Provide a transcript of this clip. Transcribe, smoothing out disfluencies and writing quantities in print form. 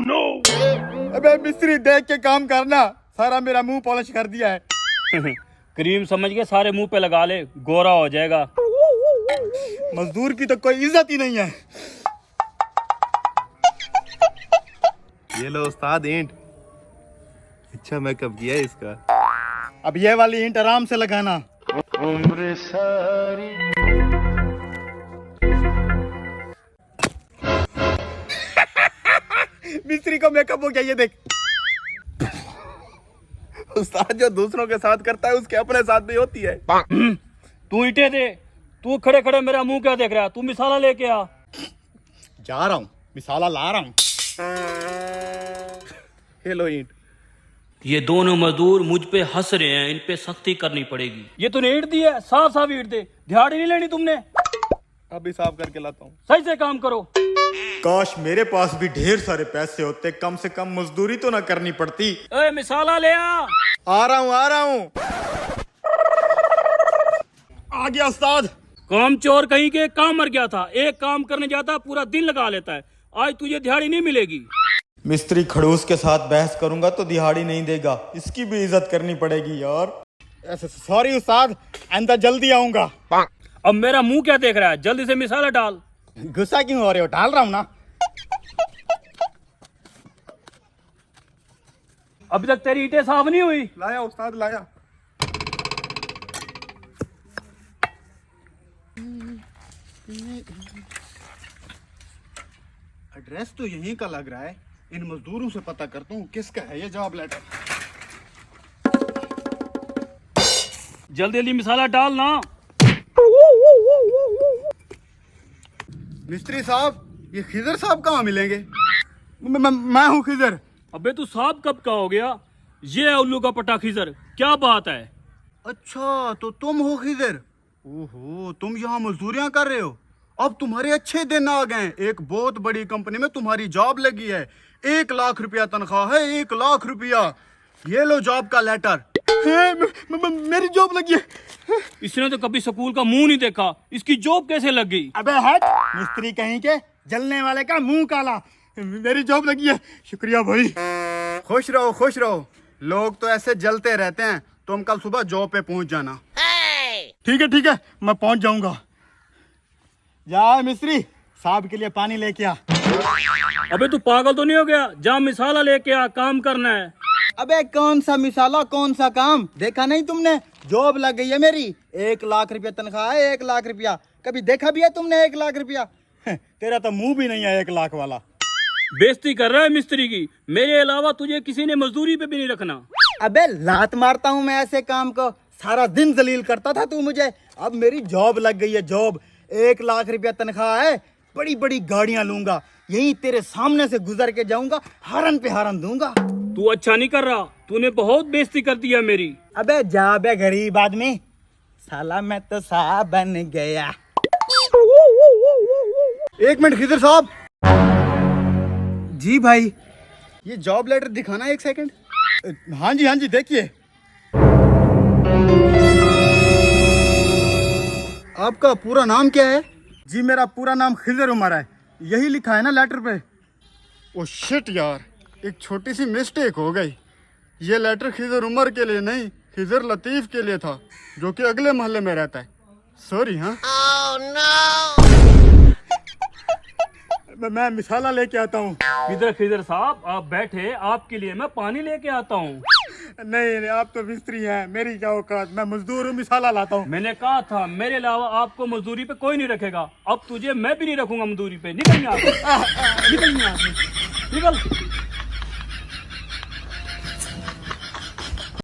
no! अबे मिस्त्री देख के काम करना, सारा मेरा मुंह पॉलिश कर दिया है। क्रीम समझ के सारे मुंह पे लगा ले, गोरा हो जाएगा। मजदूर की तो कोई इज्जत ही नहीं है। ये लो उस्ताद ईंट। अच्छा मेकअप किया है इसका। अब ये वाली ईंट आराम से लगाना। उम्र सारी मिस्त्री को मेकअप हो गया, ये देख। उस्ताद जो दूसरों के साथ करता है उसके अपने साथ भी होती है। तू ईंटे दे, तू खड़े खड़े मेरा मुंह क्या देख रहा है? तू मिसाला लेके आ। जा रहा हूँ, मिसाला ला रहा हूँ। ये लो ईंट। ये दोनों मजदूर मुझ पे हंस रहे हैं, इन पे सख्ती करनी पड़ेगी। ये तूने ईंट दी है, साफ साफ ईंट दे, दिहाड़ी नहीं लेनी तुमने। अभी साफ करके लाता हूँ। सही से काम करो। काश मेरे पास भी ढेर सारे पैसे होते, कम से कम मजदूरी तो ना करनी पड़ती। ए, मिसाला ले आ। आ रहा हूँ, आ रहा हूँ। आ गया उस्ताद। काम चोर कहीं के, काम मर गया था। एक काम करने जाता पूरा दिन लगा लेता है। आज तुझे दिहाड़ी नहीं मिलेगी। मिस्त्री खड़ूस के साथ बहस करूंगा तो दिहाड़ी नहीं देगा, इसकी भी इज्जत करनी पड़ेगी यार। सॉरी उस्ताद, आइंदा जल्दी आऊंगा। अब मेरा मुंह क्या देख रहा है? जल्दी से मिसाला डाल। गुस्सा क्यों हो रहे हो? डाल रहा हूँ ना। अभी तक तेरी ईंटें साफ नहीं हुई। लाया उस्ताद लाया। एड्रेस तो यहीं का लग रहा है। इन मजदूरों से पता करता हूँ किसका है ये जॉब लेटर। जल्दी जल्दी मिसाला डाल ना। मिस्त्री साहब, ये खिजर साहब कहाँ मिलेंगे? मैं हूँ खिजर। अबे तू साहब कब का हो गया? ये है उल्लू का पटा खिजर। क्या बात है? अच्छा, तो तुम हो खिजर। ओहो, तुम यहाँ मजदूरियाँ कर रहे हो। अब तुम्हारे अच्छे दिन आ गए। एक बहुत बड़ी कंपनी में तुम्हारी जॉब लगी है। 1 लाख रुपया तनख्वाह है, 1 लाख रुपया। ये लो जॉब का लेटर। मेरी जॉब लगी है। इसने तो कभी स्कूल का मुंह नहीं देखा, इसकी जॉब कैसे लग गई? अबे हट, मिस्त्री कहीं के, जलने वाले का मुंह काला। मेरी जॉब लगी है। शुक्रिया भाई। खुश रहो, खुश रहो। लोग तो ऐसे जलते रहते हैं। तुम कल सुबह जॉब पे पहुंच जाना। ठीक है, मैं पहुंच जाऊंगा। जा मिस्त्री, साहब के लिए पानी लेके आ। अबे तू पागल तो नहीं हो गया? जा मिसाला लेके आ, काम करना है। अबे कौन सा मिसाला, कौन सा काम? देखा नहीं तुमने? जॉब लग गई है मेरी। 1 लाख रुपया तनख्वाह है, 1 लाख रुपया। कभी देखा भी है तुमने 1 लाख रुपया? तेरा तो मुंह भी नहीं है 1 लाख वाला। बेइज्जती कर रहा है मिस्त्री की। मेरे अलावा तुझे किसी ने मजदूरी पे भी नहीं रखना। अबे लात मारता हूँ मैं ऐसे काम को। सारा दिन जलील करता था तू मुझे। अब मेरी जॉब लग गई है, जॉब। 1 लाख रुपया तनख्वाह है। बड़ी बड़ी गाड़ियां लूंगा, यहीं तेरे सामने से गुजर के जाऊंगा, हॉर्न पे हॉर्न दूंगा। तू अच्छा नहीं कर रहा, तूने बहुत बेइज्जती कर दिया मेरी। अबे जा बे गरीब आदमी, साला मैं तो साहब बन गया। 1 मिनट खिजर साहब। जी भाई, ये जॉब लेटर दिखाना 1 सेकंड। हाँ जी देखिए। आपका पूरा नाम क्या है? जी मेरा पूरा नाम खिजर उमर है। यही लिखा है ना लेटर पे? ओ शिट यार, एक छोटी सी मिस्टेक हो गई। ये लेटर खिजर उमर के लिए नहीं, खिजर लतीफ के लिए था, जो कि अगले मोहल्ले में रहता है। सॉरी। हाँ मैं मिसाला लेके आता हूँ। इधर खिजर साहब आप बैठे, आपके लिए मैं पानी लेके आता हूँ। नहीं, आप तो मिस्त्री हैं, मेरी क्या औकात। मैं मजदूर हूँ, मिसाला लाता हूँ। मैंने कहा था मेरे अलावा आपको मजदूरी पे कोई नहीं रखेगा। अब तुझे मैं भी नहीं रखूंगा मजदूरी पे। निकल यहाँ से, निकल यहाँ से, निकल।